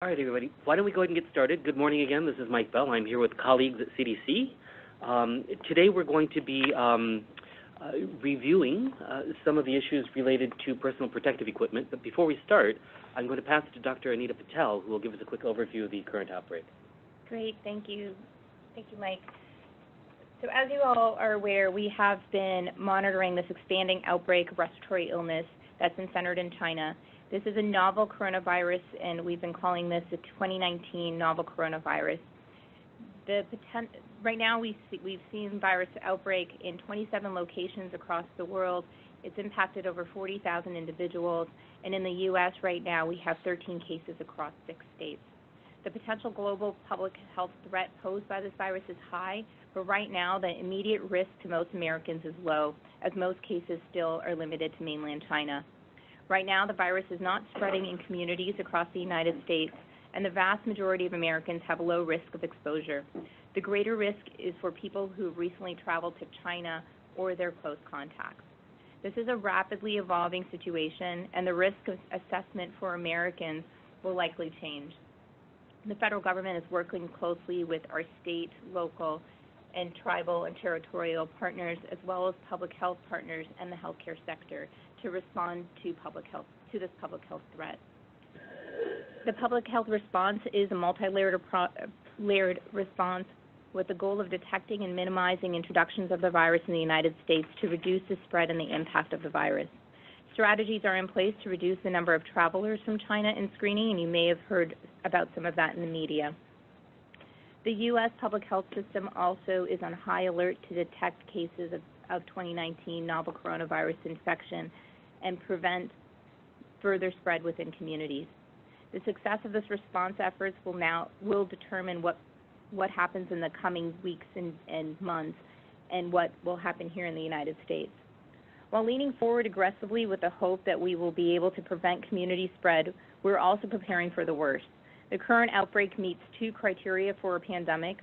All right, everybody. Why don't we go ahead and get started? Good morning again. This is Mike Bell. I'm here with colleagues at CDC. Today we're going to be reviewing some of the issues related to personal protective equipment. But before we start, I'm going to pass it to Dr. Anita Patel, who will give us a quick overview of the current outbreak. Great. Thank you. Thank you, Mike. So as you all are aware, we have been monitoring this expanding outbreak of respiratory illness that's been centered in China. This is a novel coronavirus, and we've been calling this the 2019 novel coronavirus. Right now, we've seen virus outbreak in 27 locations across the world. It's impacted over 40,000 individuals, and in the U.S. right now, we have 13 cases across 6 states. The potential global public health threat posed by this virus is high, but right now, the immediate risk to most Americans is low, as most cases still are limited to mainland China. Right now, the virus is not spreading in communities across the United States, and the vast majority of Americans have a low risk of exposure. The greater risk is for people who have recently traveled to China or their close contacts. This is a rapidly evolving situation, and the risk of assessment for Americans will likely change. The federal government is working closely with our state, local, and tribal and territorial partners, as well as public health partners and the healthcare sector, to respond to this public health threat. The public health response is a multi-layered response with the goal of detecting and minimizing introductions of the virus in the United States to reduce the spread and the impact of the virus. Strategies are in place to reduce the number of travelers from China in screening, and you may have heard about some of that in the media. The U.S. public health system also is on high alert to detect cases of 2019 novel coronavirus infection and prevent further spread within communities. The success of this response efforts will determine what happens in the coming weeks and months and what will happen here in the United States. While leaning forward aggressively with the hope that we will be able to prevent community spread, we're also preparing for the worst. The current outbreak meets 2 criteria for a pandemic.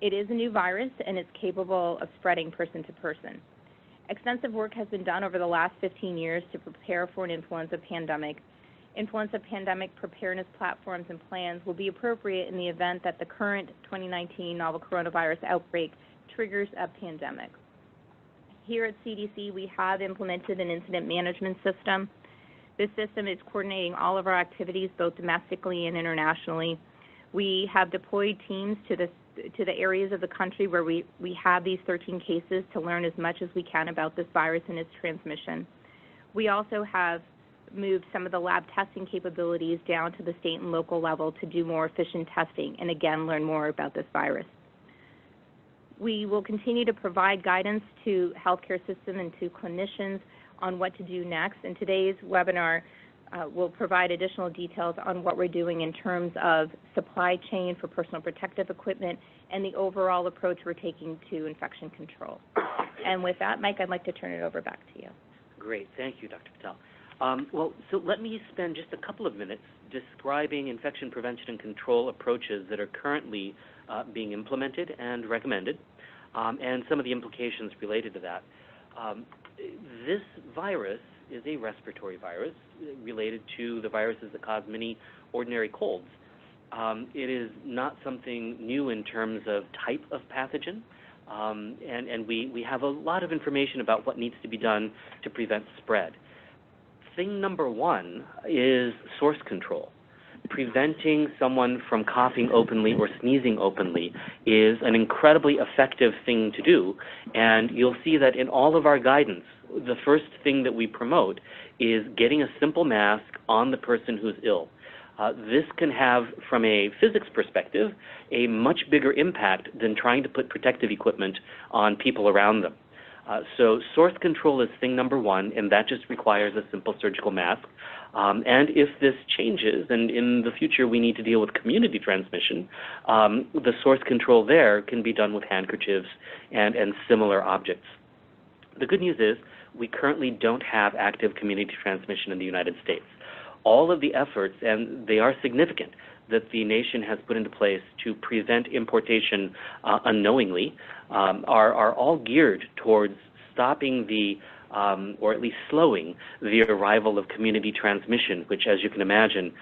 It is a new virus, and it's capable of spreading person to person. Extensive work has been done over the last 15 years to prepare for an influenza pandemic. Influenza pandemic preparedness platforms and plans will be appropriate in the event that the current 2019 novel coronavirus outbreak triggers a pandemic. Here at CDC, we have implemented an incident management system. This system is coordinating all of our activities, both domestically and internationally. We have deployed teams to the areas of the country where we have these 13 cases to learn as much as we can about this virus and its transmission. We also have moved some of the lab testing capabilities down to the state and local level to do more efficient testing and, again, learn more about this virus. We will continue to provide guidance to healthcare system and to clinicians on what to do next, and today's webinar will provide additional details on what we're doing in terms of supply chain for personal protective equipment and the overall approach we're taking to infection control. And with that, Mike, I'd like to turn it over back to you. Great. Thank you, Dr. Patel. So let me spend just a couple of minutes describing infection prevention and control approaches that are currently being implemented and recommended, and some of the implications related to that. This virus is a respiratory virus related to the viruses that cause many ordinary colds. It is not something new in terms of type of pathogen, and we have a lot of information about what needs to be done to prevent spread. Thing number 1 is source control. Preventing someone from coughing openly or sneezing openly is an incredibly effective thing to do, and you'll see that in all of our guidance, the first thing that we promote is getting a simple mask on the person who's ill. This can have, from a physics perspective, a much bigger impact than trying to put protective equipment on people around them. So source control is thing number 1, and that just requires a simple surgical mask. And if this changes, and in the future we need to deal with community transmission, the source control there can be done with handkerchiefs and similar objects. The good news is we currently don't have active community transmission in the United States. All of the efforts, and they are significant, that the nation has put into place to prevent importation unknowingly are all geared towards stopping the or at least slowing the arrival of community transmission, which, as you can imagine,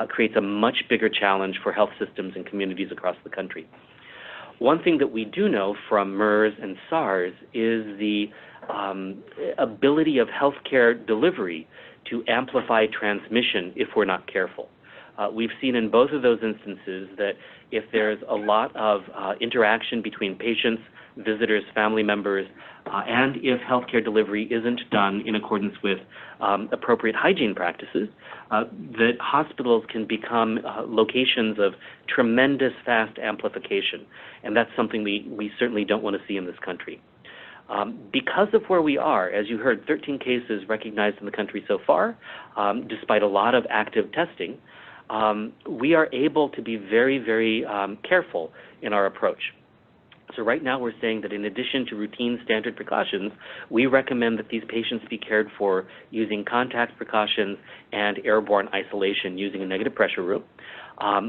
creates a much bigger challenge for health systems and communities across the country. One thing that we do know from MERS and SARS is the ability of healthcare delivery to amplify transmission if we're not careful. We've seen in both of those instances that if there's a lot of interaction between patients, visitors, family members, and if healthcare delivery isn't done in accordance with appropriate hygiene practices, that hospitals can become locations of tremendous fast amplification, and that's something we certainly don't want to see in this country. Because of where we are, as you heard, 13 cases recognized in the country so far, despite a lot of active testing, we are able to be very, very careful in our approach. So right now we're saying that in addition to routine standard precautions, we recommend that these patients be cared for using contact precautions and airborne isolation using a negative pressure room.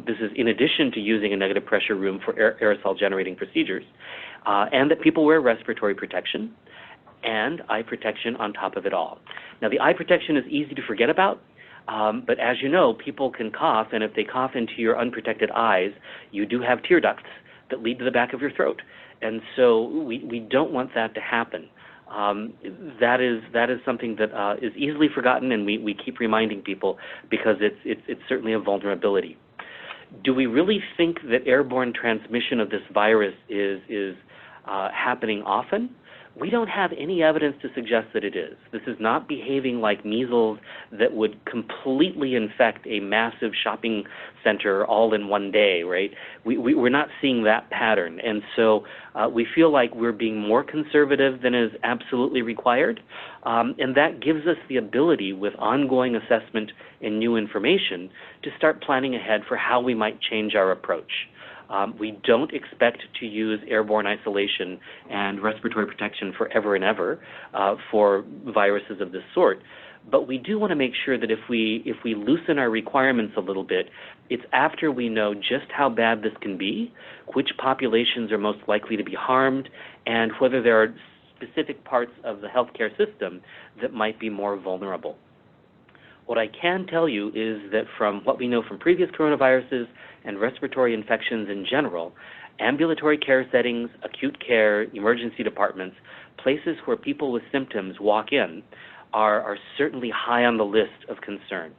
This is in addition to using a negative pressure room for aerosol generating procedures, and that people wear respiratory protection and eye protection on top of it all. Now, the eye protection is easy to forget about, but as you know, people can cough, and if they cough into your unprotected eyes, you do have tear ducts that lead to the back of your throat. And so we don't want that to happen. That is something that is easily forgotten, and we keep reminding people because it's certainly a vulnerability. Do we really think that airborne transmission of this virus is happening often? We don't have any evidence to suggest that it is. This is not behaving like measles that would completely infect a massive shopping center all in one day, right? We're not seeing that pattern. And so we feel like we're being more conservative than is absolutely required. And that gives us the ability, with ongoing assessment and new information, to start planning ahead for how we might change our approach. We don't expect to use airborne isolation and respiratory protection forever and ever for viruses of this sort, but we do want to make sure that if we loosen our requirements a little bit, it's after we know just how bad this can be, which populations are most likely to be harmed, and whether there are specific parts of the healthcare system that might be more vulnerable. What I can tell you is that from what we know from previous coronaviruses and respiratory infections in general, ambulatory care settings, acute care, emergency departments, places where people with symptoms walk in are certainly high on the list of concern.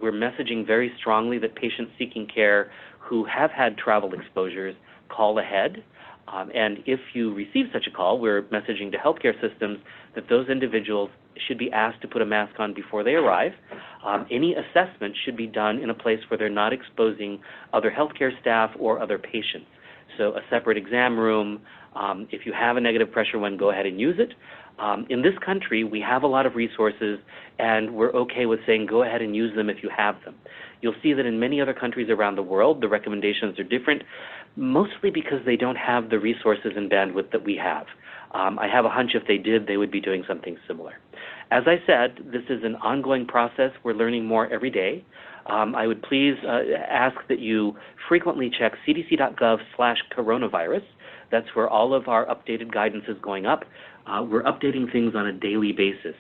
We're messaging very strongly that patients seeking care who have had travel exposures call ahead. And if you receive such a call, we're messaging to healthcare systems that those individuals should be asked to put a mask on before they arrive. Any assessment should be done in a place where they're not exposing other healthcare staff or other patients. So a separate exam room. If you have a negative pressure one, go ahead and use it. In this country, we have a lot of resources, and we're okay with saying go ahead and use them if you have them. You'll see that in many other countries around the world, the recommendations are different, mostly because they don't have the resources and bandwidth that we have. I have a hunch if they did, they would be doing something similar. As I said, this is an ongoing process. We're learning more every day. I would please ask that you frequently check cdc.gov/coronavirus. That's where all of our updated guidance is going up. We're updating things on a daily basis.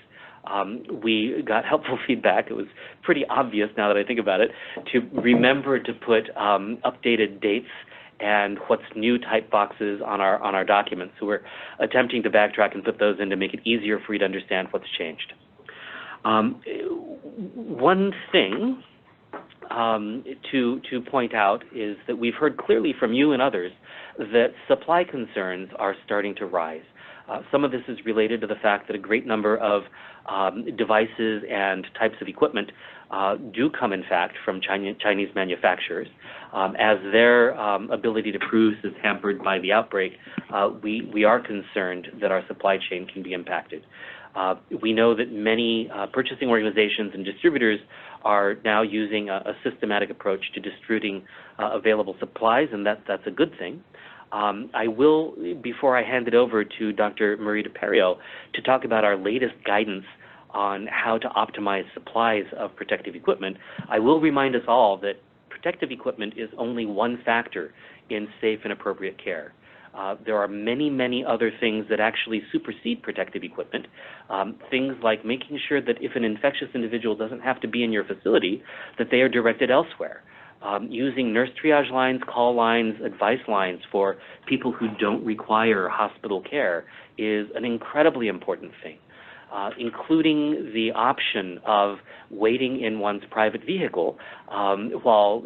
We got helpful feedback. It was pretty obvious, now that I think about it, to remember to put updated dates and what's new type boxes on our documents. So we're attempting to backtrack and put those in to make it easier for you to understand what's changed. One thing to point out is that we've heard clearly from you and others that supply concerns are starting to rise. Some of this is related to the fact that a great number of devices and types of equipment do come, in fact, from Chinese manufacturers. As their ability to produce is hampered by the outbreak, we are concerned that our supply chain can be impacted. We know that many purchasing organizations and distributors are now using a systematic approach to distributing available supplies, and that's a good thing. I will, before I hand it over to Dr. Marie DePerio to talk about our latest guidance on how to optimize supplies of protective equipment, I will remind us all that protective equipment is only one factor in safe and appropriate care. There are many, many other things that actually supersede protective equipment. Things like making sure that if an infectious individual doesn't have to be in your facility, that they are directed elsewhere. Using nurse triage lines, call lines, advice lines for people who don't require hospital care is an incredibly important thing. Including the option of waiting in one's private vehicle while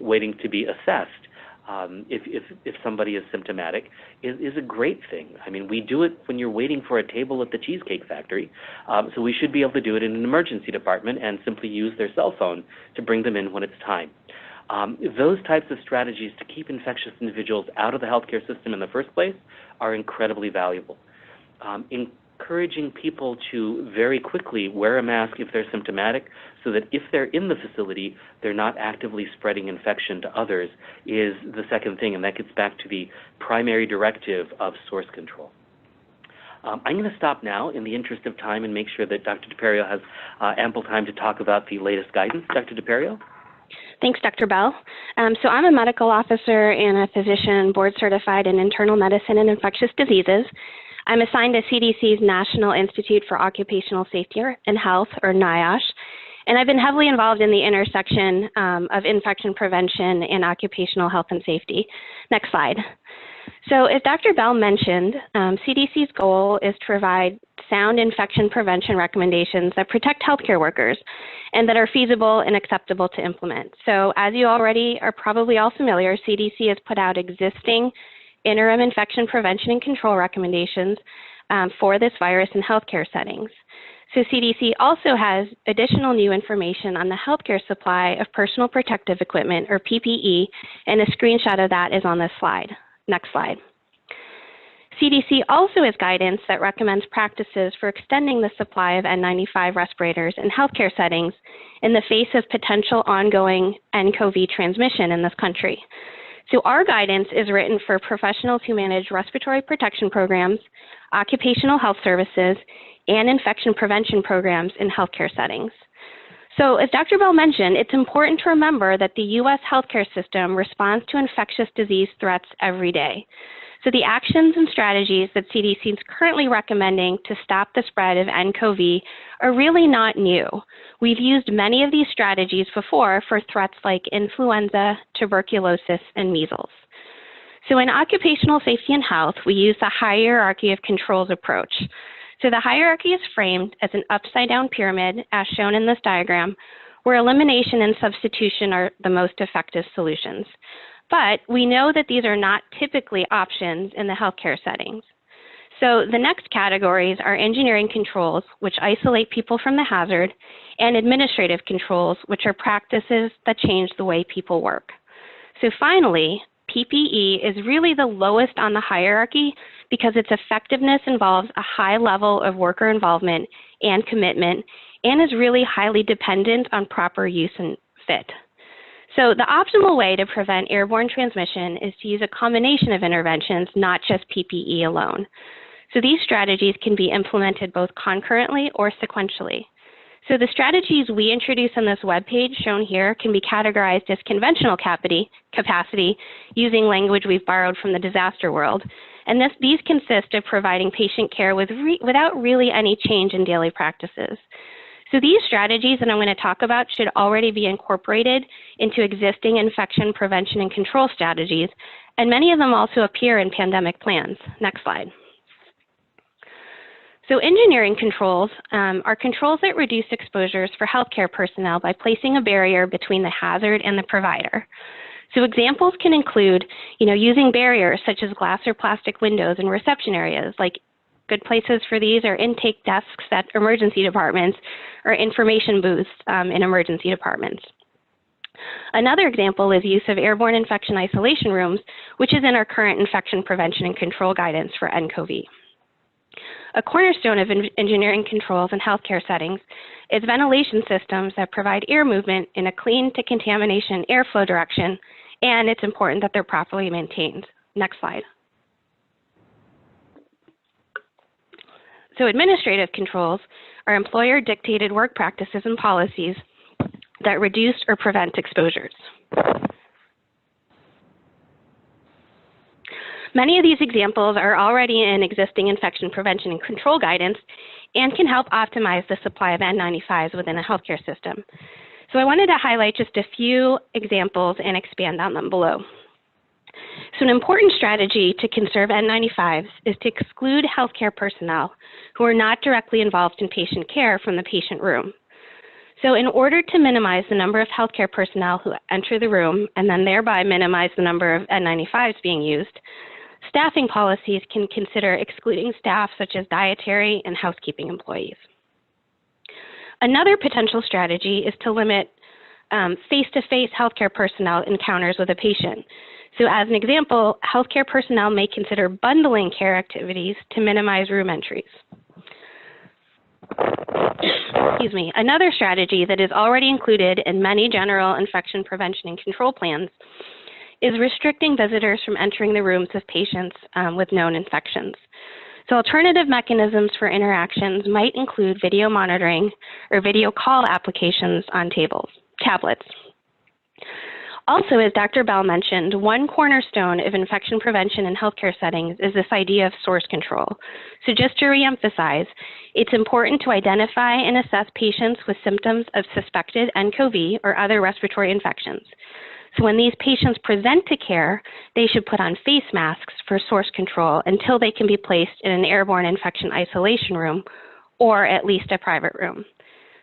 waiting to be assessed if somebody is symptomatic is a great thing. I mean, we do it when you're waiting for a table at the Cheesecake Factory, so we should be able to do it in an emergency department and simply use their cell phone to bring them in when it's time. Those types of strategies to keep infectious individuals out of the healthcare system in the first place are incredibly valuable. Encouraging people to very quickly wear a mask if they're symptomatic so that if they're in the facility, they're not actively spreading infection to others is the second thing, and that gets back to the primary directive of source control. I'm going to stop now in the interest of time and make sure that Dr. DePerio has ample time to talk about the latest guidance. Dr. DePerio? Thanks, Dr. Bell. So I'm a medical officer and a physician board certified in internal medicine and infectious diseases. I'm assigned to CDC's National Institute for Occupational Safety and Health, or NIOSH, and I've been heavily involved in the intersection of infection prevention and occupational health and safety. Next slide. So as Dr. Bell mentioned, CDC's goal is to provide sound infection prevention recommendations that protect healthcare workers and that are feasible and acceptable to implement. So as you already are probably all familiar, CDC has put out existing interim infection prevention and control recommendations for this virus in healthcare settings. So CDC also has additional new information on the healthcare supply of personal protective equipment, or PPE, and a screenshot of that is on this slide. Next slide. CDC also has guidance that recommends practices for extending the supply of N95 respirators in healthcare settings in the face of potential ongoing nCoV transmission in this country. So our guidance is written for professionals who manage respiratory protection programs, occupational health services, and infection prevention programs in healthcare settings. So as Dr. Bell mentioned, it's important to remember that the U.S. healthcare system responds to infectious disease threats every day. So the actions and strategies that CDC is currently recommending to stop the spread of nCoV are really not new. We've used many of these strategies before for threats like influenza, tuberculosis, and measles. So in occupational safety and health, we use the hierarchy of controls approach. So the hierarchy is framed as an upside-down pyramid, as shown in this diagram, where elimination and substitution are the most effective solutions. But we know that these are not typically options in the healthcare settings. So the next categories are engineering controls, which isolate people from the hazard, and administrative controls, which are practices that change the way people work. So finally, PPE is really the lowest on the hierarchy because its effectiveness involves a high level of worker involvement and commitment, and is really highly dependent on proper use and fit. So the optimal way to prevent airborne transmission is to use a combination of interventions, not just PPE alone. So these strategies can be implemented both concurrently or sequentially. So the strategies we introduce on this webpage shown here can be categorized as conventional capacity using language we've borrowed from the disaster world. And these consist of providing patient care without really any change in daily practices. So these strategies that I'm going to talk about should already be incorporated into existing infection prevention and control strategies, and many of them also appear in pandemic plans. Next slide. So engineering controls are controls that reduce exposures for healthcare personnel by placing a barrier between the hazard and the provider. So examples can include, using barriers such as glass or plastic windows in reception areas. Like good places for these are intake desks at emergency departments or information booths in emergency departments. Another example is use of airborne infection isolation rooms, which is in our current infection prevention and control guidance for nCoV. A cornerstone of engineering controls in healthcare settings is ventilation systems that provide air movement in a clean to contamination airflow direction, and it's important that they're properly maintained. Next slide. So administrative controls are employer-dictated work practices and policies that reduce or prevent exposures. Many of these examples are already in existing infection prevention and control guidance and can help optimize the supply of N95s within a healthcare system. So I wanted to highlight just a few examples and expand on them below. So an important strategy to conserve N95s is to exclude healthcare personnel who are not directly involved in patient care from the patient room. So in order to minimize the number of healthcare personnel who enter the room and then thereby minimize the number of N95s being used, staffing policies can consider excluding staff such as dietary and housekeeping employees. Another potential strategy is to limit face-to-face healthcare personnel encounters with a patient. So as an example, healthcare personnel may consider bundling care activities to minimize room entries. Excuse me. Another strategy that is already included in many general infection prevention and control plans is restricting visitors from entering the rooms of patients with known infections. So alternative mechanisms for interactions might include video monitoring or video call applications on tablets. Also, as Dr. Bell mentioned, one cornerstone of infection prevention in healthcare settings is this idea of source control. So just to reemphasize, it's important to identify and assess patients with symptoms of suspected nCoV or other respiratory infections. So when these patients present to care, they should put on face masks for source control until they can be placed in an airborne infection isolation room or at least a private room.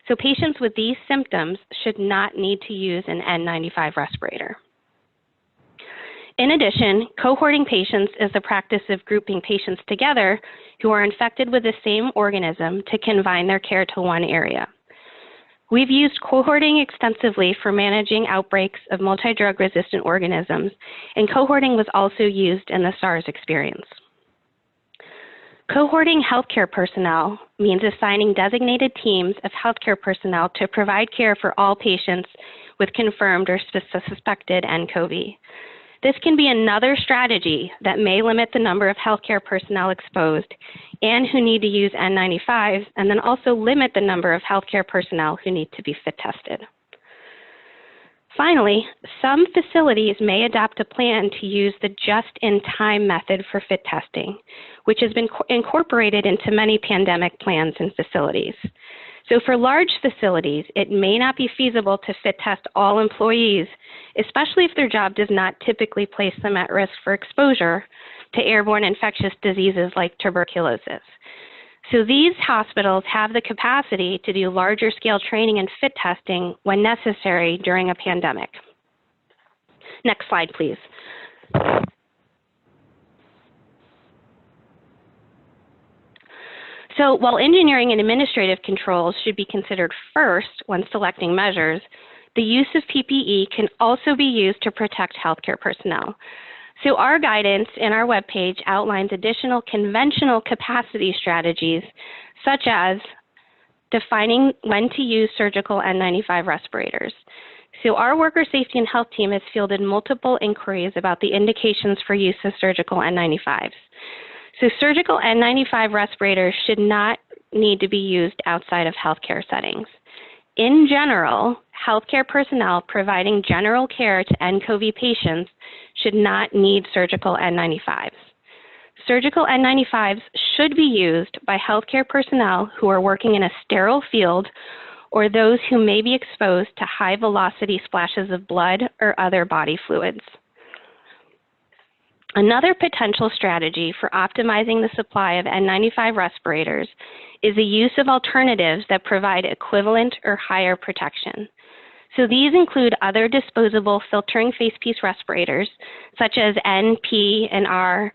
So patients with these symptoms should not need to use an N95 respirator. In addition, cohorting patients is the practice of grouping patients together who are infected with the same organism to confine their care to one area. We've used cohorting extensively for managing outbreaks of multi-drug resistant organisms, and cohorting was also used in the SARS experience. Cohorting healthcare personnel means assigning designated teams of healthcare personnel to provide care for all patients with confirmed or suspected nCoV. This can be another strategy that may limit the number of healthcare personnel exposed and who need to use N95s, and then also limit the number of healthcare personnel who need to be fit tested. Finally, some facilities may adopt a plan to use the just-in-time method for fit testing, which has been incorporated into many pandemic plans and facilities. So for large facilities, it may not be feasible to fit test all employees, especially if their job does not typically place them at risk for exposure to airborne infectious diseases like tuberculosis. So these hospitals have the capacity to do larger scale training and fit testing when necessary during a pandemic. Next slide, please. So while engineering and administrative controls should be considered first when selecting measures, the use of PPE can also be used to protect healthcare personnel. So our guidance in our webpage outlines additional conventional capacity strategies, such as defining when to use surgical N95 respirators. So our worker safety and health team has fielded multiple inquiries about the indications for use of surgical N95s. So surgical N95 respirators should not need to be used outside of healthcare settings. In general, healthcare personnel providing general care to nCoV patients should not need surgical N95s. Surgical N95s should be used by healthcare personnel who are working in a sterile field or those who may be exposed to high velocity splashes of blood or other body fluids. Another potential strategy for optimizing the supply of N95 respirators is the use of alternatives that provide equivalent or higher protection. So these include other disposable filtering facepiece respirators, such as N, P, and R,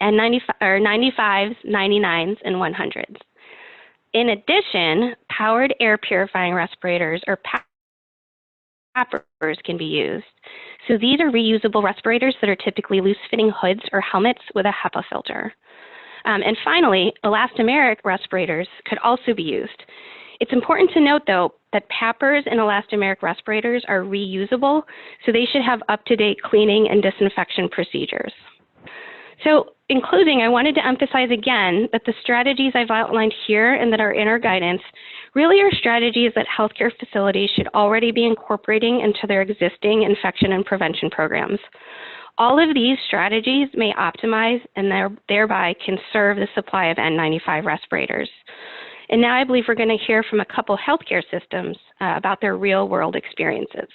N95s, 99s, and 100s. In addition, powered air purifying respirators, or PAPRs, can be used. So these are reusable respirators that are typically loose-fitting hoods or helmets with a HEPA filter. And finally, elastomeric respirators could also be used. It's important to note, though, that PAPRs and elastomeric respirators are reusable, so they should have up-to-date cleaning and disinfection procedures. So in closing, I wanted to emphasize again that the strategies I've outlined here and that are in our guidance really are strategies that healthcare facilities should already be incorporating into their existing infection and prevention programs. All of these strategies may optimize and thereby conserve the supply of N95 respirators. And now I believe we're going to hear from a couple healthcare systems about their real-world experiences.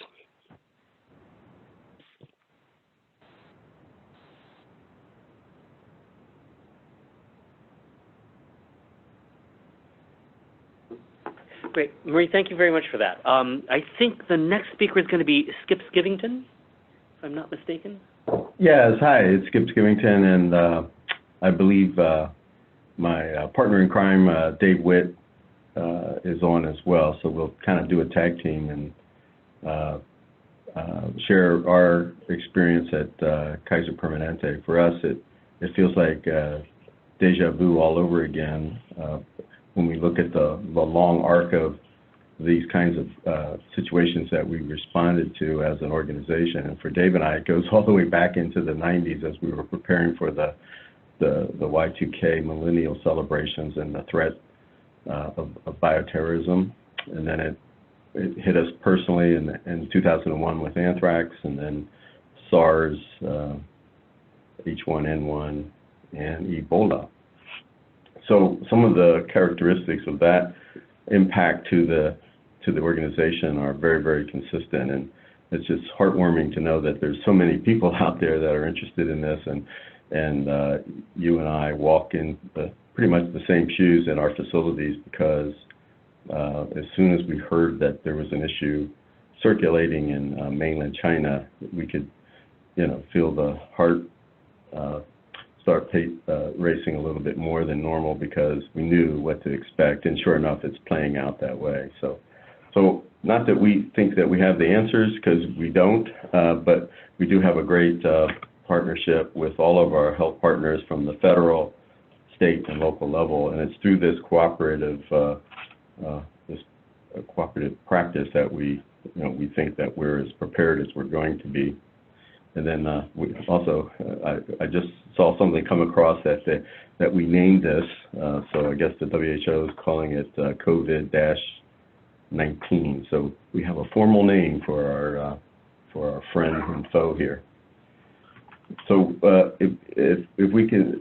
Great. Marie, thank you very much for that. I think the next speaker is going to be Skip Skivington, if I'm not mistaken. Yes, hi, it's Skip Skivington, and I believe my partner in crime, Dave Witt, is on as well, so we'll kind of do a tag team and share our experience at Kaiser Permanente. For us, it feels like deja vu all over again when we look at the long arc of these kinds of situations that we responded to as an organization. And for Dave and I, it goes all the way back into the 90s as we were preparing for the Y2K millennial celebrations and the threat of bioterrorism. And then it hit us personally in 2001 with anthrax, and then SARS, H1N1, and Ebola. So some of the characteristics of that impact to the organization are very, very consistent, and it's just heartwarming to know that there's so many people out there that are interested in this, and you and I walk in pretty much the same shoes in our facilities, because as soon as we heard that there was an issue circulating in mainland China, we could, feel the heart start racing a little bit more than normal, because we knew what to expect, and sure enough, it's playing out that way. So not that we think that we have the answers, because we don't, but we do have a great partnership with all of our health partners from the federal, state, and local level, and it's through this cooperative practice that we think that we're as prepared as we're going to be. And then we also, I just saw something come across that we named this, so I guess the WHO is calling it COVID-19. So we have a formal name for our friend and foe here. So if we can,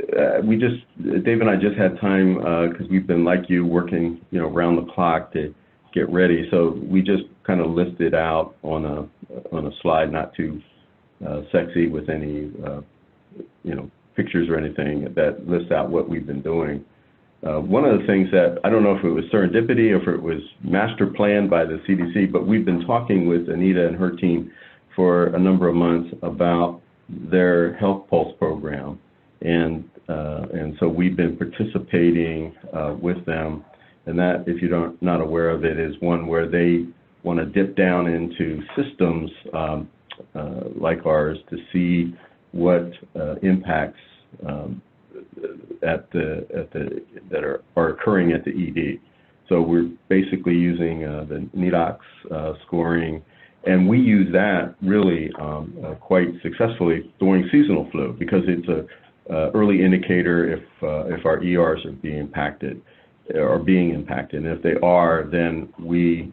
Dave and I just had time, because we've been, like you, working around the clock to get ready. So we just kind of listed out on a slide, not too sexy with any pictures or anything, that lists out what we've been doing. One of the things that, I don't know if it was serendipity or if it was master planned by the CDC, but we've been talking with Anita and her team for a number of months about their Health Pulse program, and so we've been participating with them. And that, if you're not aware of it, is one where they want to dip down into systems like ours to see what impacts that are occurring at the ED. So we're basically using the NEDOX scoring, and we use that really quite successfully during seasonal flu, because it's a early indicator if our ERs are being impacted. And if they are, then we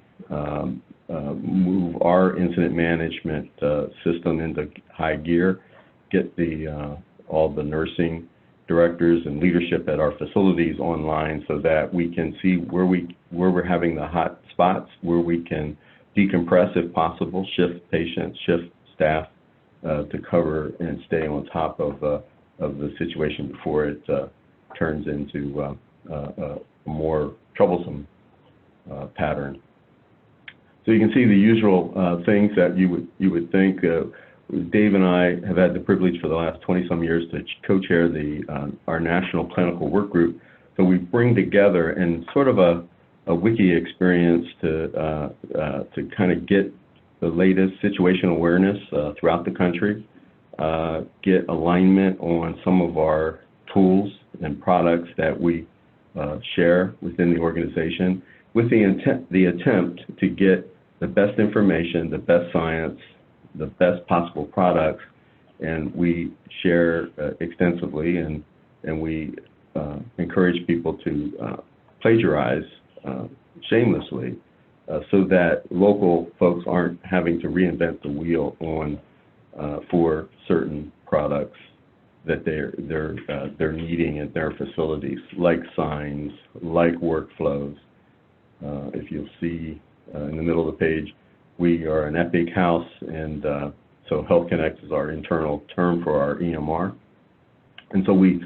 move our incident management system into high gear, get all the nursing directors and leadership at our facilities online, so that we can see where we're having the hot spots, where we can decompress if possible, shift patients, shift staff to cover and stay on top of the situation before it turns into a more troublesome pattern. So you can see the usual things that you would think. Dave and I have had the privilege for the last 20-some years to co-chair our national clinical work group. So we bring together in sort of a wiki experience to kind of get the latest situational awareness throughout the country, get alignment on some of our tools and products that we share within the organization, with the attempt to get the best information, the best science, the best possible products, and we share extensively, and we encourage people to plagiarize shamelessly, so that local folks aren't having to reinvent the wheel for certain products that they're needing at their facilities, like signs, like workflows. If you'll see in the middle of the page, we are an Epic house, and so Health Connect is our internal term for our EMR. And so we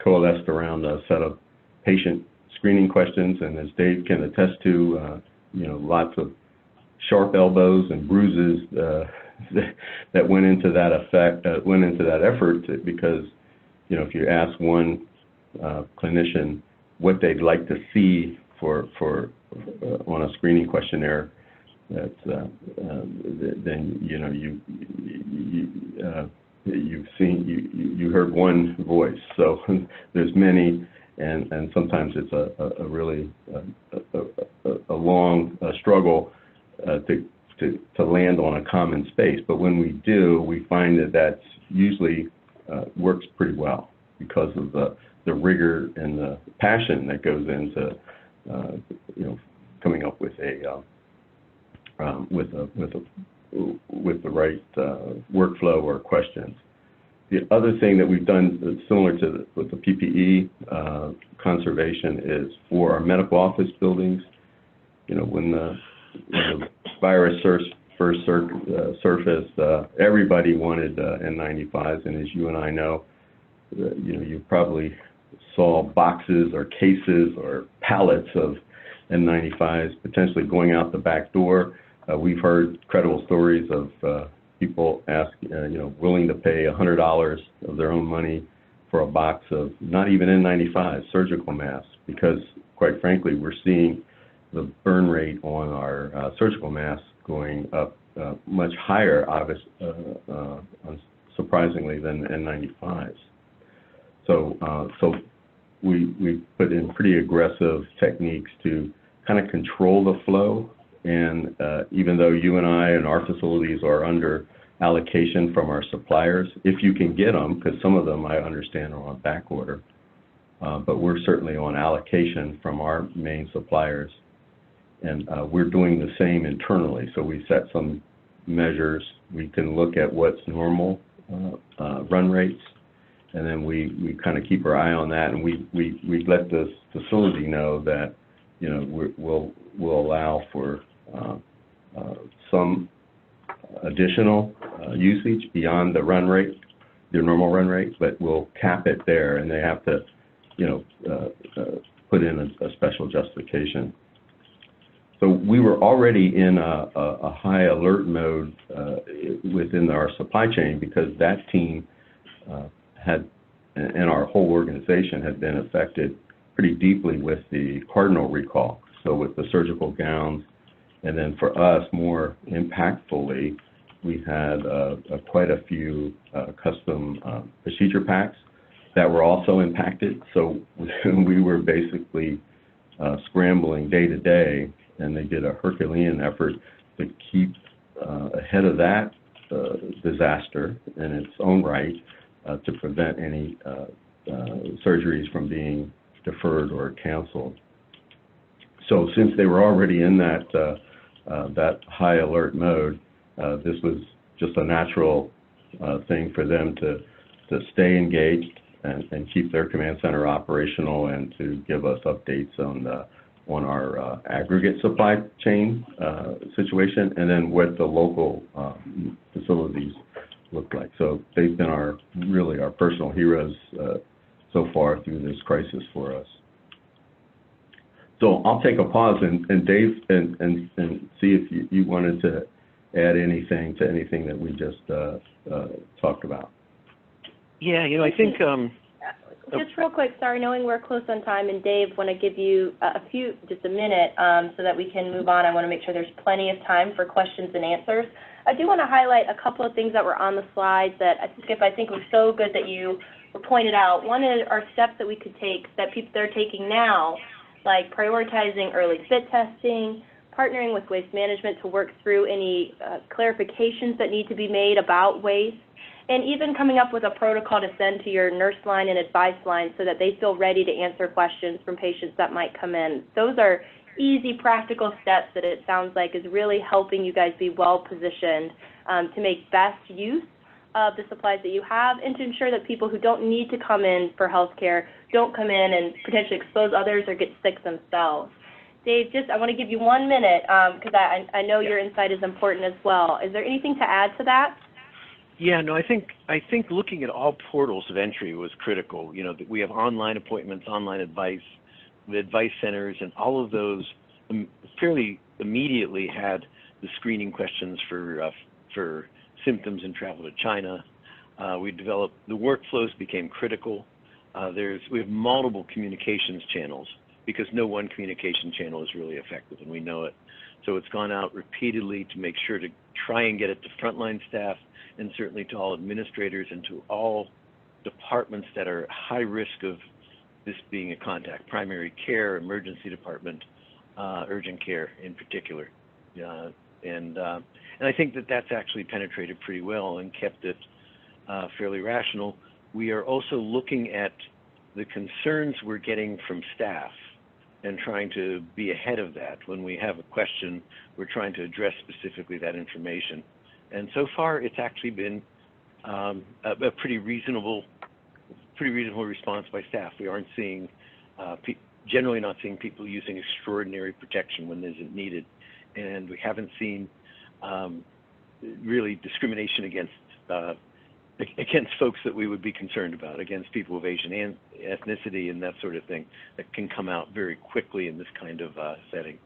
coalesced around a set of patient screening questions, and as Dave can attest to, lots of sharp elbows and bruises that went into that effort, because, if you ask one clinician what they'd like to see for on a screening questionnaire, that's then you heard one voice. So there's many, and sometimes it's a really a long struggle to land on a common space. But when we do, we find that that's usually works pretty well because of the rigor and the passion that goes into coming up with with the right workflow or questions. The other thing that we've done that's similar to with the PPE conservation is for our medical office buildings. When the virus first surfaced, everybody wanted N95s, and as you and I know, you probably saw boxes or cases or pallets of N95s potentially going out the back door. We've heard credible stories of people willing to pay $100 of their own money for a box of not even N95s, surgical masks, because quite frankly, we're seeing the burn rate on our surgical masks going up much higher, surprisingly, than N95s. So we put in pretty aggressive techniques to kind of control the flow. And even though you and I and our facilities are under allocation from our suppliers, if you can get them, because some of them I understand are on back order, but we're certainly on allocation from our main suppliers. And we're doing the same internally. So we set some measures. We can look at what's normal run rates, and then we kind of keep our eye on that, and we let the facility know that we'll allow for some additional usage beyond the run rate, their normal run rate, but we'll cap it there, and they have to put in a special justification. So we were already in a high alert mode within our supply chain, because that team and our whole organization had been affected pretty deeply with the Cardinal recall. So with the surgical gowns, and then for us, more impactfully, we had quite a few custom procedure packs that were also impacted. So we were basically scrambling day to day, and they did a Herculean effort to keep ahead of that disaster in its own right, to prevent any surgeries from being deferred or canceled. So since they were already in that high alert mode, this was just a natural thing for them to stay engaged and keep their command center operational, and to give us updates on our aggregate supply chain situation, and then what the local facilities look like. So they've been really our personal heroes so far through this crisis for us. So I'll take a pause, and Dave, and see if you wanted to add anything to anything that we just talked about. Yeah, I think... Just real quick, sorry, knowing we're close on time, and Dave, want to give you just a minute so that we can move on. I want to make sure there's plenty of time for questions and answers. I do want to highlight a couple of things that were on the slides that I think was so good that you were pointed out. One are steps that we could take, that they're taking now, like prioritizing early fit testing, partnering with waste management to work through any clarifications that need to be made about waste, and even coming up with a protocol to send to your nurse line and advice line so that they feel ready to answer questions from patients that might come in. Those are easy, practical steps that it sounds like is really helping you guys be well positioned to make best use of the supplies that you have, and to ensure that people who don't need to come in for healthcare don't come in and potentially expose others or get sick themselves. Dave, I want to give you 1 minute because I know your insight is important as well. Is there anything to add to that? Yeah, no, I think looking at all portals of entry was critical. You know, that we have online appointments, online advice, the advice centers, and all of those fairly immediately had the screening questions for symptoms and travel to China. We developed, the workflows became critical. We have multiple communications channels because no one communication channel is really effective, and we know it. So it's gone out repeatedly to make sure to try and get it to frontline staff, and certainly to all administrators and to all departments that are high risk of this being a contact, primary care, emergency department, urgent care in particular. And I think that that's actually penetrated pretty well and kept it fairly rational. We are also looking at the concerns we're getting from staff and trying to be ahead of that. When we have a question, we're trying to address specifically that information. And so far, it's actually been a pretty reasonable response by staff. We aren't seeing, generally not seeing people using extraordinary protection when isn't needed. And we haven't seen really discrimination against folks that we would be concerned about, against people of Asian ethnicity and that sort of thing, that can come out very quickly in this kind of setting.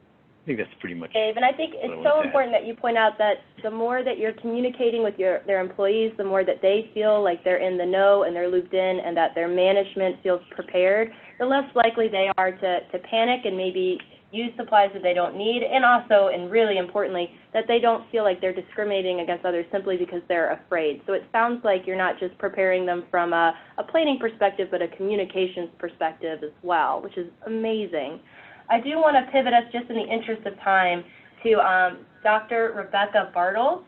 I think that's pretty much. Dave, and I think it's so important that you point out that the more that you're communicating with their employees, the more that they feel like they're in the know and they're looped in, and that their management feels prepared, the less likely they are to panic and maybe use supplies that they don't need, and also, and really importantly, that they don't feel like they're discriminating against others simply because they're afraid. So it sounds like you're not just preparing them from a planning perspective, but a communications perspective as well, which is amazing. I do want to pivot us, just in the interest of time, to Dr. Rebecca Bartles.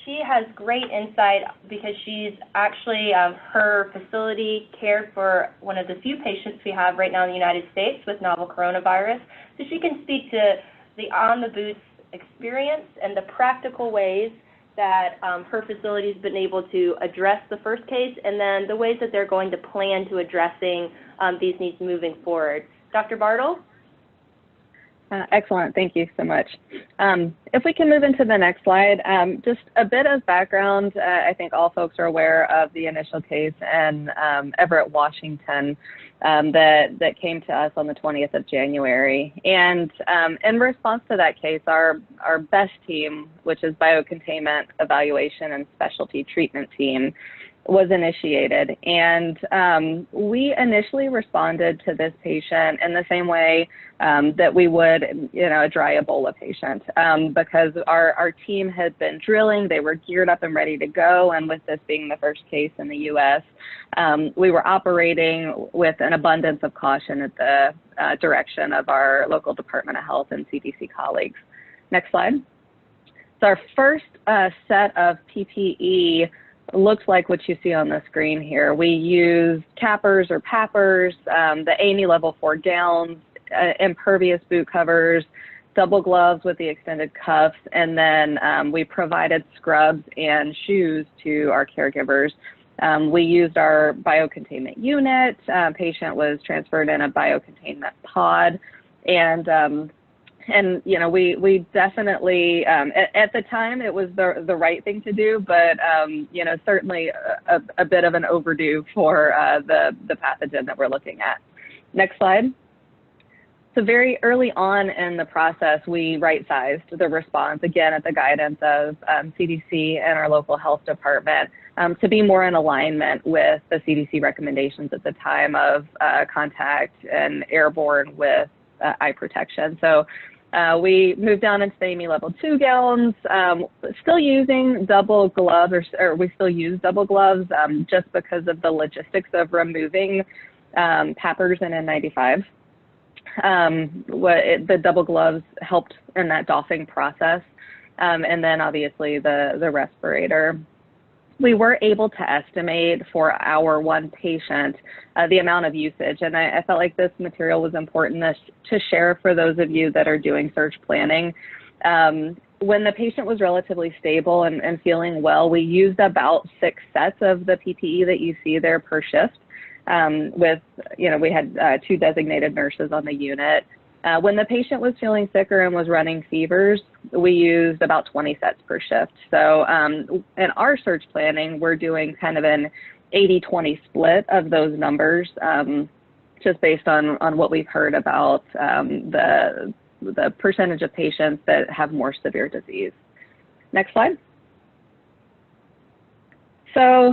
She has great insight because she's actually, her facility cared for one of the few patients we have right now in the United States with novel coronavirus. So she can speak to the on-the-boots experience and the practical ways that her facility's been able to address the first case, and then the ways that they're going to plan to addressing these needs moving forward. Dr. Bartles? Excellent. Thank you so much. If we can move into the next slide, just a bit of background. I think all folks are aware of the initial case in Everett, Washington, that came to us on the 20th of January. And in response to that case, our BEST team, which is Biocontainment Evaluation and Specialty Treatment Team, was initiated. And we initially responded to this patient in the same way that we would, a dry Ebola patient, because our team had been drilling, they were geared up and ready to go. And with this being the first case in the U.S., we were operating with an abundance of caution at the direction of our local Department of Health and CDC colleagues. Next slide. So our first set of PPE looks like what you see on the screen here. We use cappers or pappers, the AAMI level 4 gowns, impervious boot covers, double gloves with the extended cuffs, and then we provided scrubs and shoes to our caregivers. We used our biocontainment unit. Patient was transferred in a biocontainment pod, and we definitely, at the time, it was the right thing to do, but, certainly a bit of an overdue for the pathogen that we're looking at. Next slide. So very early on in the process, we right-sized the response, again, at the guidance of CDC and our local health department, to be more in alignment with the CDC recommendations at the time of contact and airborne with eye protection. So we moved down into the AAMI level 2 gowns, still using double gloves, or we still use double gloves just because of the logistics of removing pappers and N95. The double gloves helped in that doffing process, and then obviously the respirator. We were able to estimate for our one patient the amount of usage, and I felt like this material was important to share for those of you that are doing surge planning. when the patient was relatively stable and feeling well, we used about 6 sets of the PPE that you see there per shift. We had 2 designated nurses on the unit. When the patient was feeling sicker and was running fevers, we used about 20 sets per shift. So in our surge planning, we're doing kind of an 80-20 split of those numbers, just based on what we've heard about the percentage of patients that have more severe disease. Next slide. So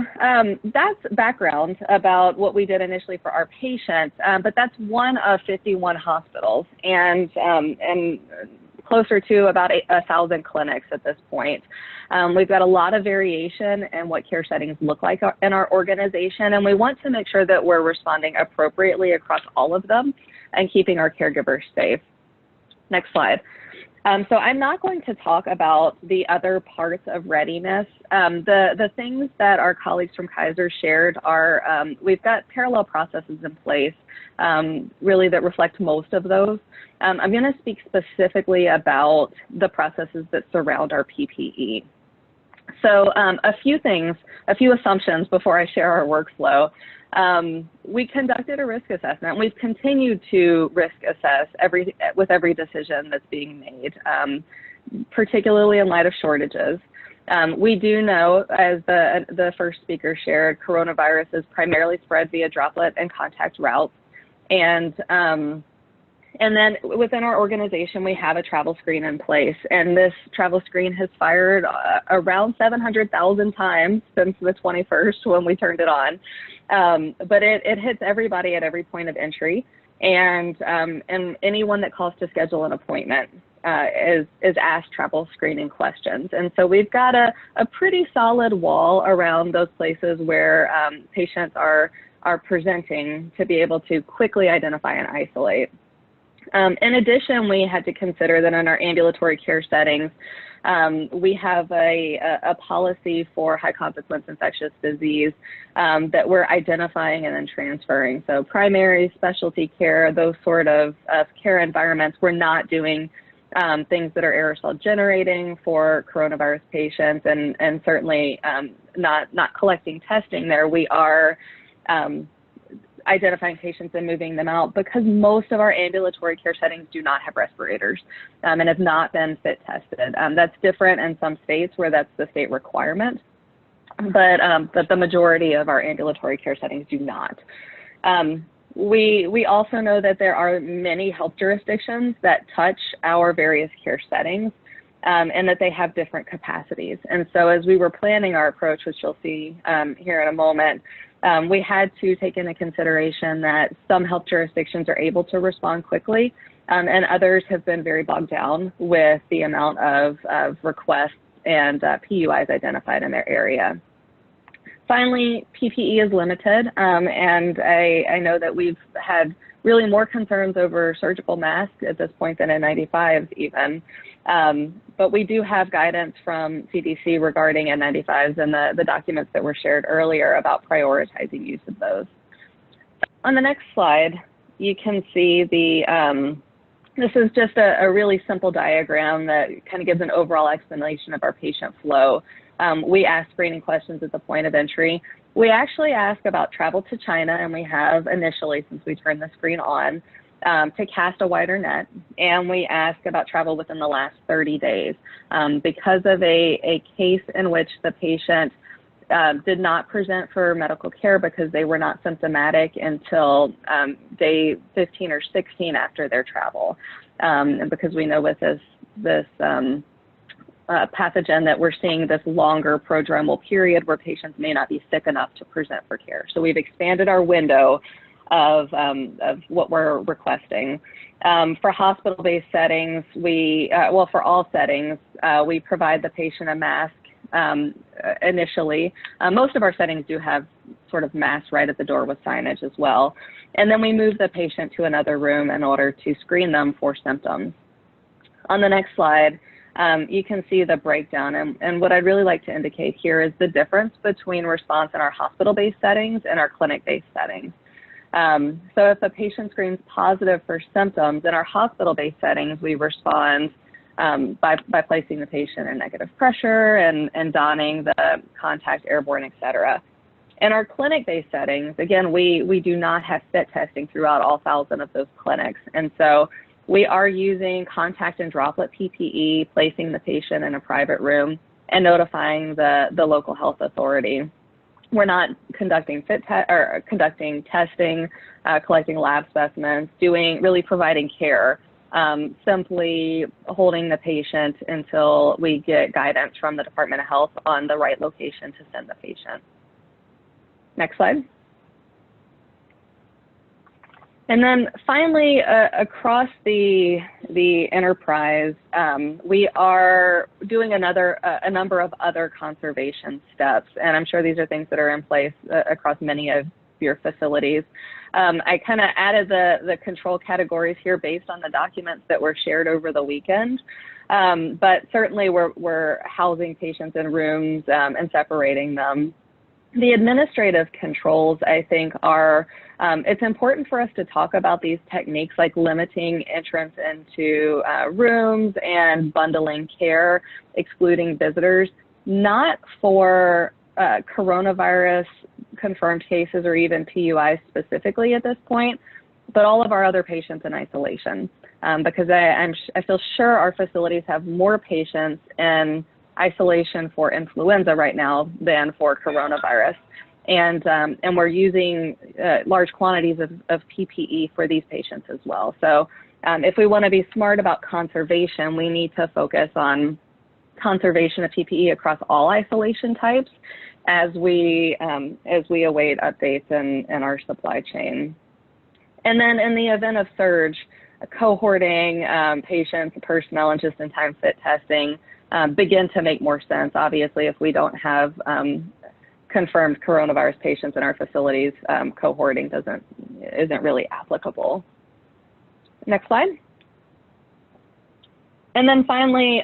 that's background about what we did initially for our patients, but that's one of 51 hospitals and closer to about 1,000 clinics at this point. We've got a lot of variation in what care settings look like in our organization, and we want to make sure that we're responding appropriately across all of them and keeping our caregivers safe. Next slide. So I'm not going to talk about the other parts of readiness. The things that our colleagues from Kaiser shared are, we've got parallel processes in place, really that reflect most of those. I'm going to speak specifically about the processes that surround our PPE. So a few assumptions before I share our workflow. We conducted a risk assessment. We've continued to risk assess with every decision that's being made, particularly in light of shortages. We do know, as the first speaker shared, coronavirus is primarily spread via droplet and contact routes. And then within our organization, we have a travel screen in place, and this travel screen has fired around 700,000 times since the 21st when we turned it on. But it hits everybody at every point of entry, and anyone that calls to schedule an appointment is asked travel screening questions. And so we've got a pretty solid wall around those places where patients are presenting to be able to quickly identify and isolate. In addition, we had to consider that in our ambulatory care settings, we have a policy for high consequence infectious disease that we're identifying and then transferring. So primary, specialty care, those sort of care environments, we're not doing things that are aerosol generating for coronavirus patients, and certainly not collecting testing there. We are identifying patients and moving them out because most of our ambulatory care settings do not have respirators and have not been fit tested. That's different in some states where that's the state requirement, but the majority of our ambulatory care settings do not. We also know that there are many health jurisdictions that touch our various care settings, and that they have different capacities. And so as we were planning our approach, which you'll see here in a moment, we had to take into consideration that some health jurisdictions are able to respond quickly, and others have been very bogged down with the amount of requests and PUIs identified in their area. Finally, PPE is limited, and I know that we've had really more concerns over surgical masks at this point than N95s even. But we do have guidance from CDC regarding N95s and the documents that were shared earlier about prioritizing use of those. On the next slide, you can see this is just a really simple diagram that kind of gives an overall explanation of our patient flow. We ask screening questions at the point of entry. We actually ask about travel to China, and we have initially, since we turned the screen on, to cast a wider net, and we ask about travel within the last 30 days. Because of a case in which the patient did not present for medical care because they were not symptomatic until day 15 or 16 after their travel. And because we know with this pathogen that we're seeing this longer prodromal period where patients may not be sick enough to present for care. So we've expanded our window of what we're requesting. For hospital-based settings, for all settings, we provide the patient a mask initially. Most of our settings do have sort of masks right at the door with signage as well. And then we move the patient to another room in order to screen them for symptoms. On the next slide, you can see the breakdown. And what I'd really like to indicate here is the difference between response in our hospital-based settings and our clinic-based settings. So if a patient screens positive for symptoms, in our hospital-based settings, we respond by placing the patient in negative pressure and donning the contact airborne, et cetera. In our clinic-based settings, again, we do not have fit testing throughout all 1,000 of those clinics. And so we are using contact and droplet PPE, placing the patient in a private room, and notifying the local health authority. We're not conducting conducting testing, collecting lab specimens, really providing care, simply holding the patient until we get guidance from the Department of Health on the right location to send the patient. Next slide. And then finally, across the enterprise, we are doing a number of other conservation steps, and I'm sure these are things that are in place across many of your facilities. I kind of added the control categories here based on the documents that were shared over the weekend, but certainly we're housing patients in rooms and separating them. The administrative controls, I think, are, it's important for us to talk about these techniques like limiting entrance into rooms and bundling care, excluding visitors, not for coronavirus confirmed cases or even PUIs specifically at this point, but all of our other patients in isolation. Because I feel sure our facilities have more patients in isolation for influenza right now than for coronavirus. And we're using large quantities of PPE for these patients as well. So if we want to be smart about conservation, we need to focus on conservation of PPE across all isolation types as we await updates in our supply chain. And then in the event of surge, cohorting patients, personnel, and just-in-time fit testing begin to make more sense. Obviously, if we don't have confirmed coronavirus patients in our facilities, cohorting isn't really applicable. Next slide. And then finally,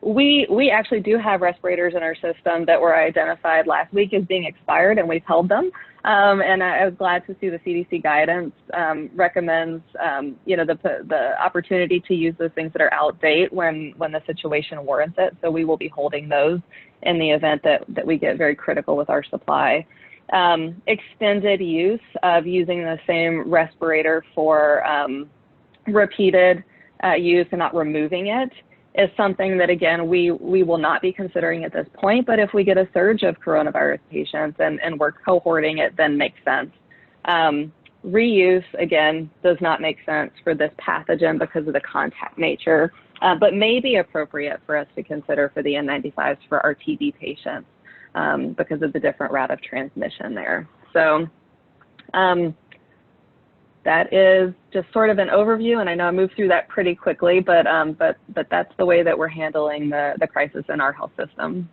we actually do have respirators in our system that were identified last week as being expired, and we've held them. And I was glad to see the CDC guidance recommends, the opportunity to use those things that are out of date when the situation warrants it. So we will be holding those in the event that we get very critical with our supply. Extended use of using the same respirator for repeated use and not removing it is something that, again, we will not be considering at this point, but if we get a surge of coronavirus patients and we're cohorting it, then makes sense. Reuse, again, does not make sense for this pathogen because of the contact nature, but may be appropriate for us to consider for the N95s for our TB patients because of the different route of transmission there. So that is just sort of an overview, and I know I moved through that pretty quickly, but that's the way that we're handling the crisis in our health system.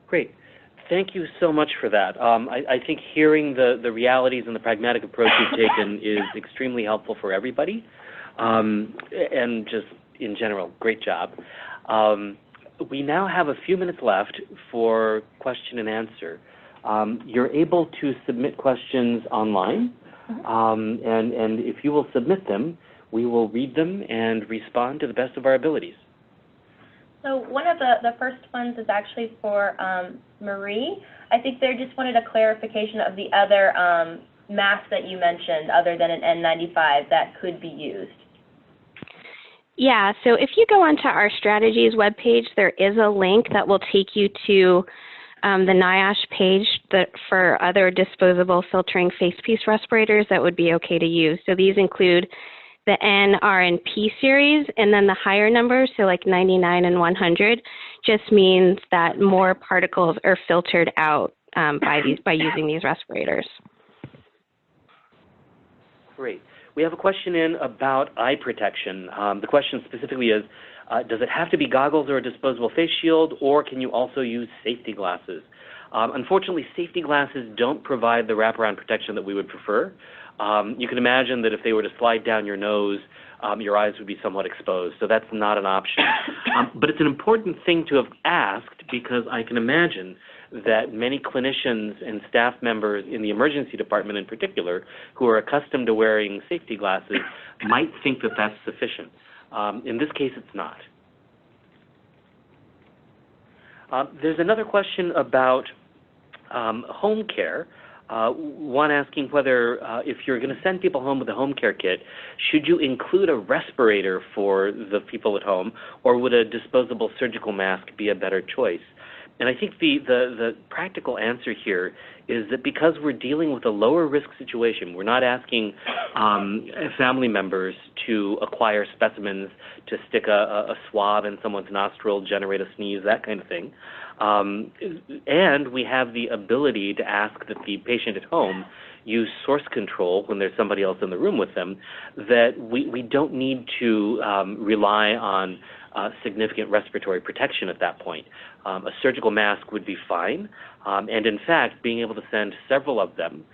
Great. Thank you so much for that. I think hearing the realities and the pragmatic approach you've taken is extremely helpful for everybody, and just in general, great job. We now have a few minutes left for question and answer. You're able to submit questions online, and if you will submit them, we will read them and respond to the best of our abilities. So one of the first ones is actually for Marie. I think they just wanted a clarification of the other masks that you mentioned, other than an N95, that could be used. Yeah, so if you go onto our strategies webpage, there is a link that will take you to the NIOSH page for other disposable filtering face piece respirators that would be okay to use. So these include the N, R, and P series, and then the higher numbers, so like 99 and 100, just means that more particles are filtered out by using these respirators. Great. We have a question in about eye protection. The question specifically is, does it have to be goggles or a disposable face shield, or can you also use safety glasses? Unfortunately, safety glasses don't provide the wraparound protection that we would prefer. You can imagine that if they were to slide down your nose, your eyes would be somewhat exposed, so that's not an option. But it's an important thing to have asked, because I can imagine that many clinicians and staff members in the emergency department in particular, who are accustomed to wearing safety glasses, might think that that's sufficient. In this case, it's not. There's another question about home care. One asking whether if you're going to send people home with a home care kit, should you include a respirator for the people at home, or would a disposable surgical mask be a better choice? And I think the practical answer here is that because we're dealing with a lower risk situation, we're not asking family members to acquire specimens to stick a swab in someone's nostril, generate a sneeze, that kind of thing. And we have the ability to ask that the patient at home use source control when there's somebody else in the room with them, that we don't need to rely on significant respiratory protection at that point. A surgical mask would be fine, and in fact, being able to send several of them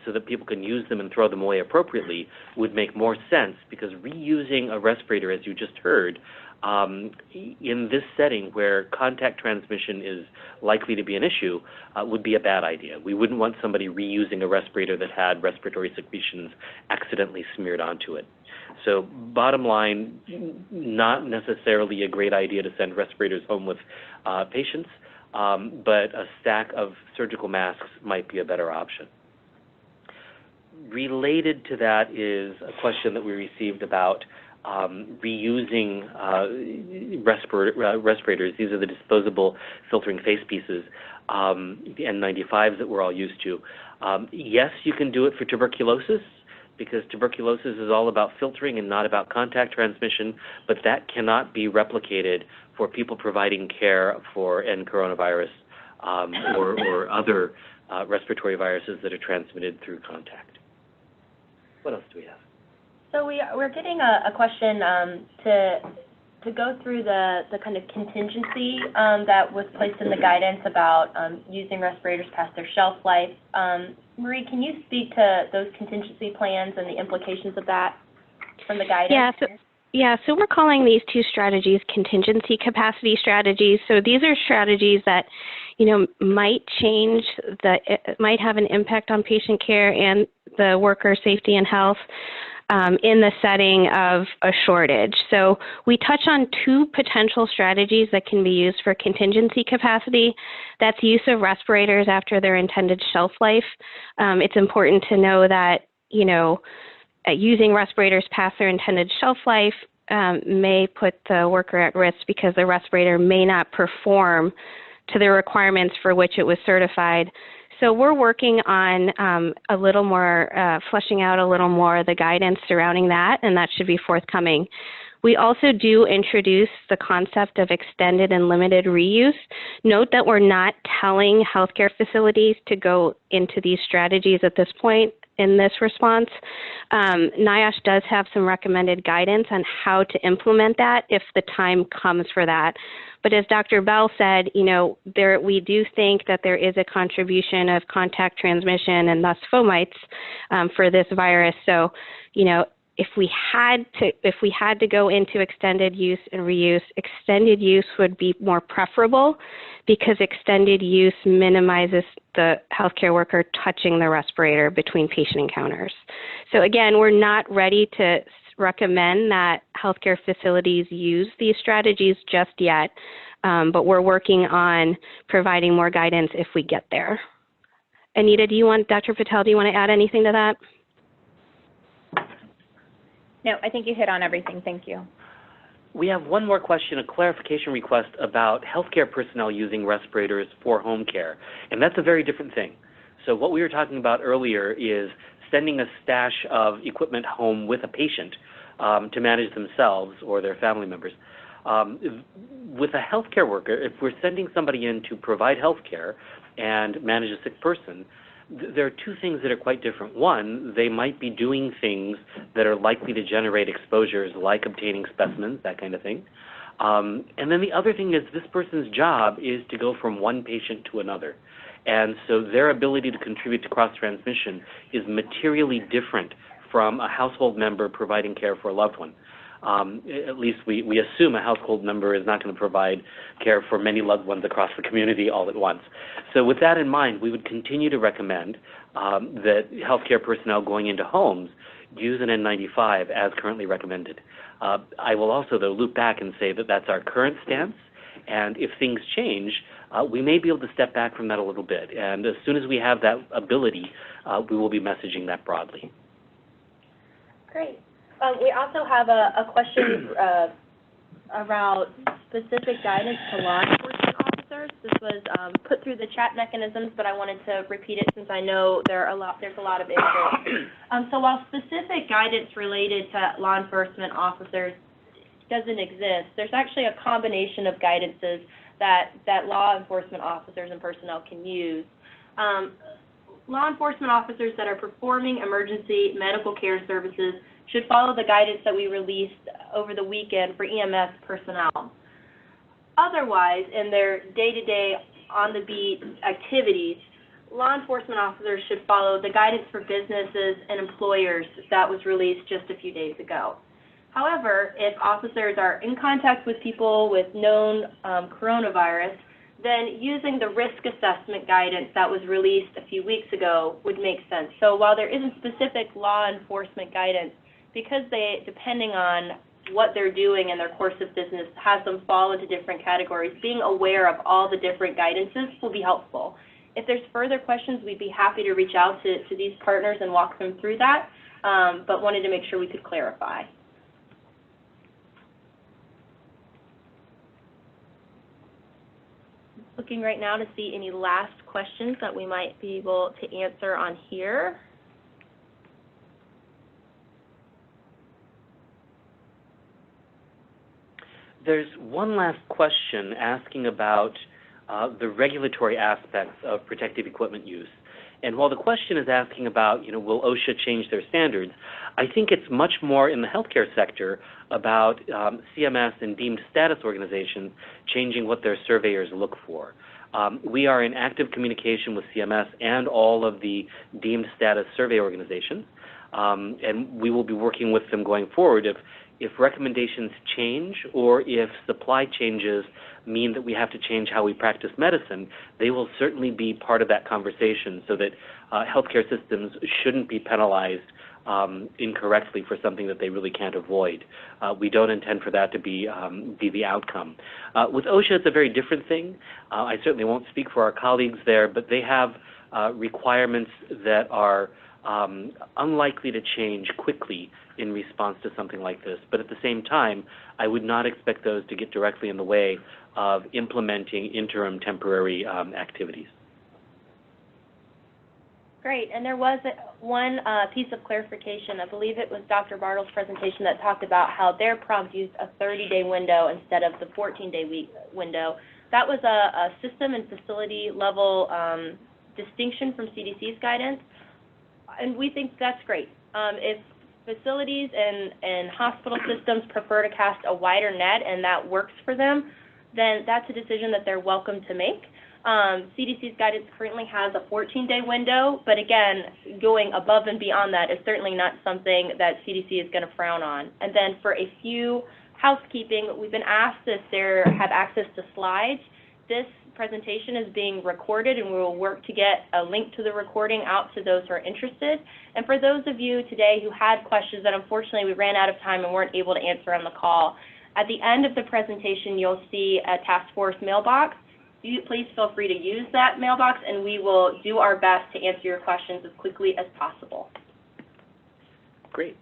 so that people can use them and throw them away appropriately would make more sense, because reusing a respirator, as you just heard, in this setting where contact transmission is likely to be an issue, would be a bad idea. We wouldn't want somebody reusing a respirator that had respiratory secretions accidentally smeared onto it. So bottom line, not necessarily a great idea to send respirators home with patients, but a stack of surgical masks might be a better option. Related to that is a question that we received about reusing respirators. These are the disposable filtering face pieces, the N95s that we're all used to. Yes, you can do it for tuberculosis, because tuberculosis is all about filtering and not about contact transmission, but that cannot be replicated for people providing care for N coronavirus or other respiratory viruses that are transmitted through contact. What else do we have? So we're getting a question to go through the kind of contingency that was placed in the guidance about using respirators past their shelf life. Marie, can you speak to those contingency plans and the implications of that from the guidance? So we're calling these two strategies contingency capacity strategies. So these are strategies that, might change, might have an impact on patient care and the worker safety and health in the setting of a shortage. So we touch on two potential strategies that can be used for contingency capacity. That's use of respirators after their intended shelf life. It's important to know that, using respirators past their intended shelf life may put the worker at risk because the respirator may not perform to the requirements for which it was certified. So we're working on a little more, fleshing out a little more the guidance surrounding that, and that should be forthcoming. We also do introduce the concept of extended and limited reuse. Note that we're not telling healthcare facilities to go into these strategies at this point in this response. NIOSH does have some recommended guidance on how to implement that if the time comes for that. But as Dr. Bell said, we do think that there is a contribution of contact transmission and thus fomites for this virus. So, if we had to go into extended use and reuse, extended use would be more preferable, because extended use minimizes the healthcare worker touching the respirator between patient encounters. So again, we're not ready to recommend that healthcare facilities use these strategies just yet, but we're working on providing more guidance if we get there. Anita, Dr. Patel, do you want to add anything to that? No, I think you hit on everything. Thank you. We have one more question, a clarification request about healthcare personnel using respirators for home care, and that's a very different thing. So what we were talking about earlier is sending a stash of equipment home with a patient to manage themselves or their family members. With a healthcare worker, if we're sending somebody in to provide healthcare and manage a sick person, there are two things that are quite different. One, they might be doing things that are likely to generate exposures, like obtaining specimens, that kind of thing. And then the other thing is this person's job is to go from one patient to another. And so their ability to contribute to cross-transmission is materially different from a household member providing care for a loved one. At least we assume a household member is not going to provide care for many loved ones across the community all at once. So with that in mind, we would continue to recommend that healthcare personnel going into homes use an N95 as currently recommended. I will also, though, loop back and say that that's our current stance, and if things change, we may be able to step back from that a little bit. And as soon as we have that ability, we will be messaging that broadly. Great. We also have a question around specific guidance to law enforcement officers. This was put through the chat mechanisms, but I wanted to repeat it since I know there's a lot of interest. So while specific guidance related to law enforcement officers doesn't exist, there's actually a combination of guidances that law enforcement officers and personnel can use. Law enforcement officers that are performing emergency medical care services should follow the guidance that we released over the weekend for EMS personnel. Otherwise, in their day-to-day, on-the-beat activities, law enforcement officers should follow the guidance for businesses and employers that was released just a few days ago. However, if officers are in contact with people with known coronavirus, then using the risk assessment guidance that was released a few weeks ago would make sense. So while there isn't specific law enforcement guidance, because depending on what they're doing in their course of business, has them fall into different categories, being aware of all the different guidances will be helpful. If there's further questions, we'd be happy to reach out to these partners and walk them through that, but wanted to make sure we could clarify. Looking right now to see any last questions that we might be able to answer on here. There's one last question asking about the regulatory aspects of protective equipment use. And while the question is asking about, will OSHA change their standards, I think it's much more in the healthcare sector about CMS and deemed status organizations changing what their surveyors look for. We are in active communication with CMS and all of the deemed status survey organizations, and we will be working with them going forward if recommendations change or if supply changes mean that we have to change how we practice medicine. They will certainly be part of that conversation so that healthcare systems shouldn't be penalized incorrectly for something that they really can't avoid. We don't intend for that to be the outcome. With OSHA, it's a very different thing. I certainly won't speak for our colleagues there, but they have requirements that are unlikely to change quickly in response to something like this. But at the same time, I would not expect those to get directly in the way of implementing interim temporary activities. Great, and there was one piece of clarification. I believe it was Dr. Bartle's presentation that talked about how their prompt used a 30-day window instead of the 14-day window. That was a system and facility level distinction from CDC's guidance, and we think that's great. If facilities and hospital systems prefer to cast a wider net and that works for them, then that's a decision that they're welcome to make. CDC's guidance currently has a 14-day window, but again, going above and beyond that is certainly not something that CDC is going to frown on. And then for a few housekeeping, we've been asked if they have access to slides. This presentation is being recorded, and we will work to get a link to the recording out to those who are interested. And for those of you today who had questions that unfortunately we ran out of time and weren't able to answer on the call, at the end of the presentation you'll see a task force mailbox. Please feel free to use that mailbox, and we will do our best to answer your questions as quickly as possible. Great.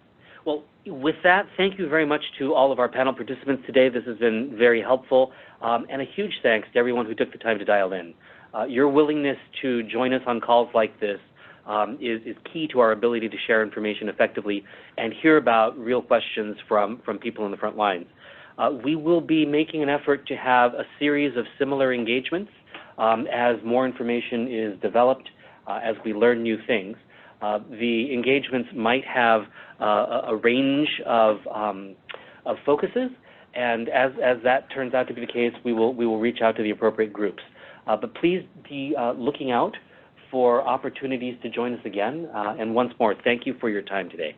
Well, with that, thank you very much to all of our panel participants today. This has been very helpful, and a huge thanks to everyone who took the time to dial in. Your willingness to join us on calls like this is key to our ability to share information effectively and hear about real questions from people in the front lines. We will be making an effort to have a series of similar engagements as more information is developed, as we learn new things. The engagements might have a range of focuses, and as that turns out to be the case, we will reach out to the appropriate groups. But please be looking out for opportunities to join us again. And once more, thank you for your time today.